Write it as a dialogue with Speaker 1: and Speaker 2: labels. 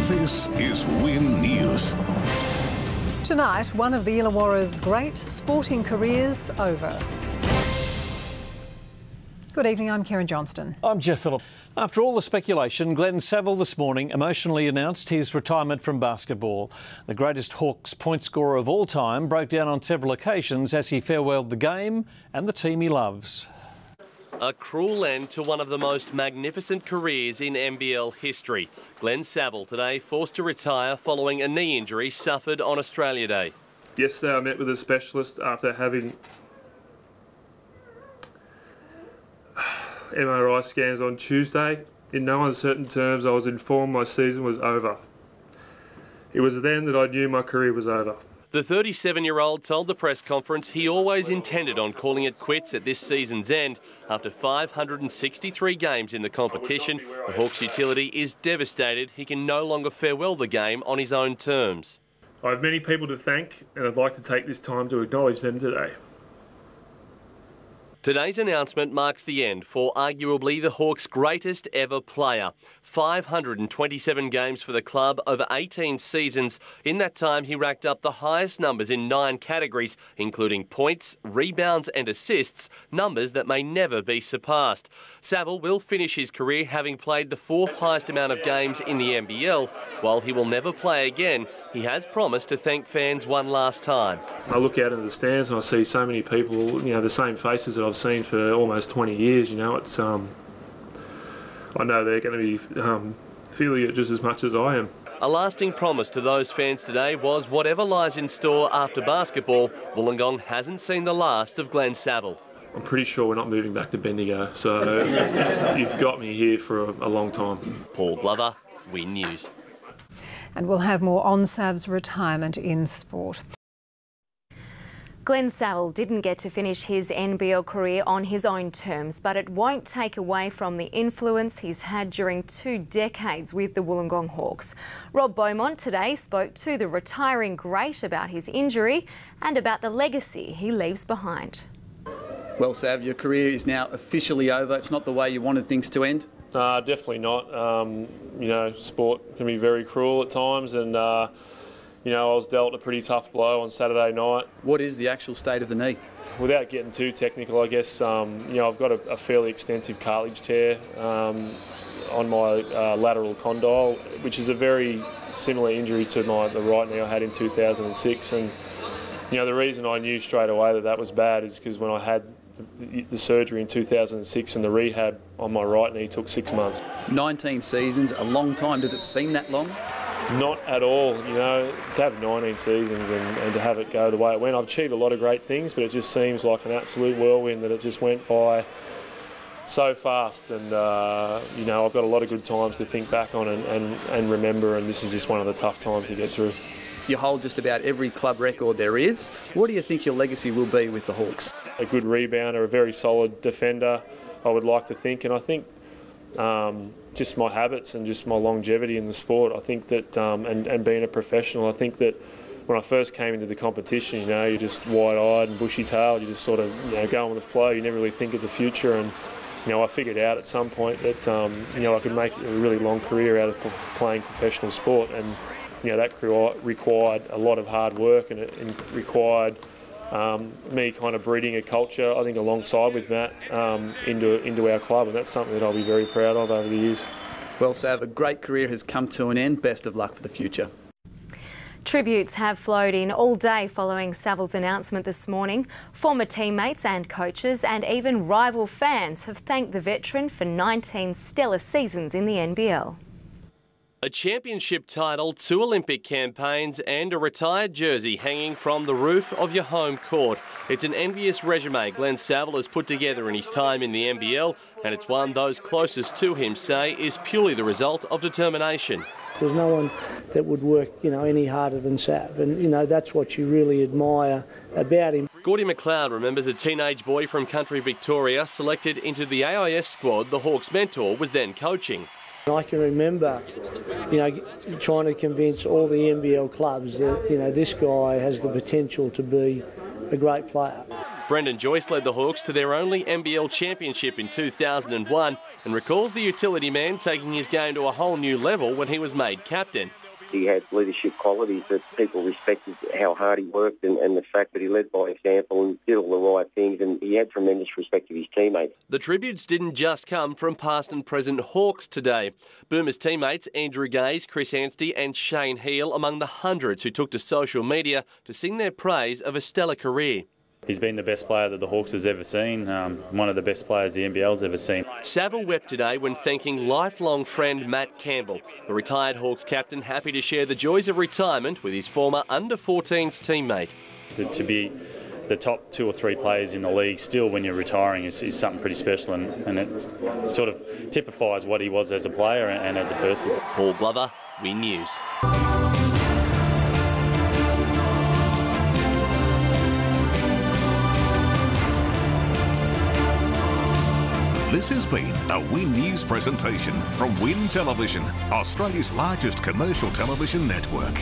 Speaker 1: This is WIN News.
Speaker 2: Tonight, one of the Illawarra's great sporting careers over. Good evening, I'm Karen Johnston.
Speaker 3: I'm Jeff Phillip. After all the speculation, Glen Saville this morning emotionally announced his retirement from basketball. The greatest Hawks point scorer of all time broke down on several occasions as he farewelled the game and the team he loves.
Speaker 4: A cruel end to one of the most magnificent careers in NBL history. Glen Saville today forced to retire following a knee injury suffered on Australia Day.
Speaker 5: Yesterday I met with a specialist after having MRI scans on Tuesday. In no uncertain terms, I was informed my season was over. It was then that I knew my career was over.
Speaker 4: The 37-year-old told the press conference he always intended on calling it quits at this season's end. After 563 games in the competition, the Hawks utility is devastated he can no longer farewell the game on his own terms.
Speaker 5: I have many people to thank, and I'd like to take this time to acknowledge them today.
Speaker 4: Today's announcement marks the end for arguably the Hawks' greatest ever player. 527 games for the club over 18 seasons. In that time, he racked up the highest numbers in 9 categories, including points, rebounds and assists, numbers that may never be surpassed. Saville will finish his career having played the 4th highest amount of games in the NBL. While he will never play again, he has promised to thank fans one last time.
Speaker 5: I look out into the stands and I see so many people, the same faces that I've seen for almost 20 years, it's I know they're going to be feeling it just as much as I am.
Speaker 4: A lasting promise to those fans today was whatever lies in store after basketball, Wollongong hasn't seen the last of Glen Saville.
Speaker 5: I'm pretty sure we're not moving back to Bendigo, so you've got me here for a long time.
Speaker 4: Paul Glover, WIN News.
Speaker 2: And we'll have more on Sav's retirement in sport.
Speaker 6: Glen Saville didn't get to finish his NBL career on his own terms, but it won't take away from the influence he's had during 2 decades with the Wollongong Hawks. Rob Beaumont today spoke to the retiring great about his injury and about the legacy he leaves behind.
Speaker 7: Well, Sav, your career is now officially over. It's not the way you wanted things to end.
Speaker 5: Definitely not. Sport can be very cruel at times, and I was dealt a pretty tough blow on Saturday night.
Speaker 7: What is the actual state of the knee?
Speaker 5: Without getting too technical, I guess, I've got a fairly extensive cartilage tear on my lateral condyle, which is a very similar injury to the right knee I had in 2006. And, the reason I knew straight away that was bad is because when I had the surgery in 2006 and the rehab on my right knee took 6 months. 19
Speaker 7: seasons, a long time. Does it seem that long?
Speaker 5: Not at all, to have 19 seasons and to have it go the way it went. I've achieved a lot of great things, but it just seems like an absolute whirlwind that it just went by so fast. And, I've got a lot of good times to think back on and remember, and this is just one of the tough times to get through.
Speaker 7: You hold just about every club record there is. What do you think your legacy will be with the Hawks?
Speaker 5: A good rebounder, a very solid defender, I would like to think, and I think just my habits and just my longevity in the sport, I think that, and being a professional, I think that when I first came into the competition, you're just wide-eyed and bushy-tailed, you just sort of, going with the flow, you never really think of the future, and, I figured out at some point that, I could make a really long career out of playing professional sport, and, that required a lot of hard work, and it required me kind of breeding a culture, I think, alongside with Matt into our club, and that's something that I'll be very proud of over the years.
Speaker 7: Well, Sav, a great career has come to an end. Best of luck for the future.
Speaker 6: Tributes have flowed in all day following Saville's announcement this morning. Former teammates and coaches and even rival fans have thanked the veteran for 19 stellar seasons in the NBL.
Speaker 4: A championship title, 2 Olympic campaigns and a retired jersey hanging from the roof of your home court. It's an envious resume Glen Saville has put together in his time in the NBL, and it's one those closest to him say is purely the result of determination.
Speaker 8: There's no one that would work, any harder than Sav, and, that's what you really admire about him.
Speaker 4: GORDIE McLeod remembers a teenage boy from country Victoria selected into the AIS squad the Hawks' mentor was then coaching.
Speaker 8: I can remember, trying to convince all the NBL clubs that, this guy has the potential to be a great player.
Speaker 4: Brendan Joyce led the Hawks to their only NBL championship in 2001 and recalls the utility man taking his game to a whole new level when he was made captain.
Speaker 9: He had leadership qualities that people respected, how hard he worked and the fact that he led by example and did all the right things, and he had tremendous respect of his teammates.
Speaker 4: The tributes didn't just come from past and present Hawks today. Boomer's teammates Andrew Gaze, Chris Anstey and Shane Heal among the hundreds who took to social media to sing their praise of a stellar career.
Speaker 10: He's been the best player that the Hawks has ever seen, one of the best players the NBL's ever seen.
Speaker 4: Saville wept today when thanking lifelong friend Matt Campbell, the retired Hawks captain, happy to share the joys of retirement with his former under-14s teammate.
Speaker 10: To be the top 2 or 3 players in the league still when you're retiring is something pretty special, and it sort of typifies what he was as a player and as a person.
Speaker 4: Paul Glover, WIN News.
Speaker 1: This has been a WIN News presentation from WIN Television, Australia's largest commercial television network.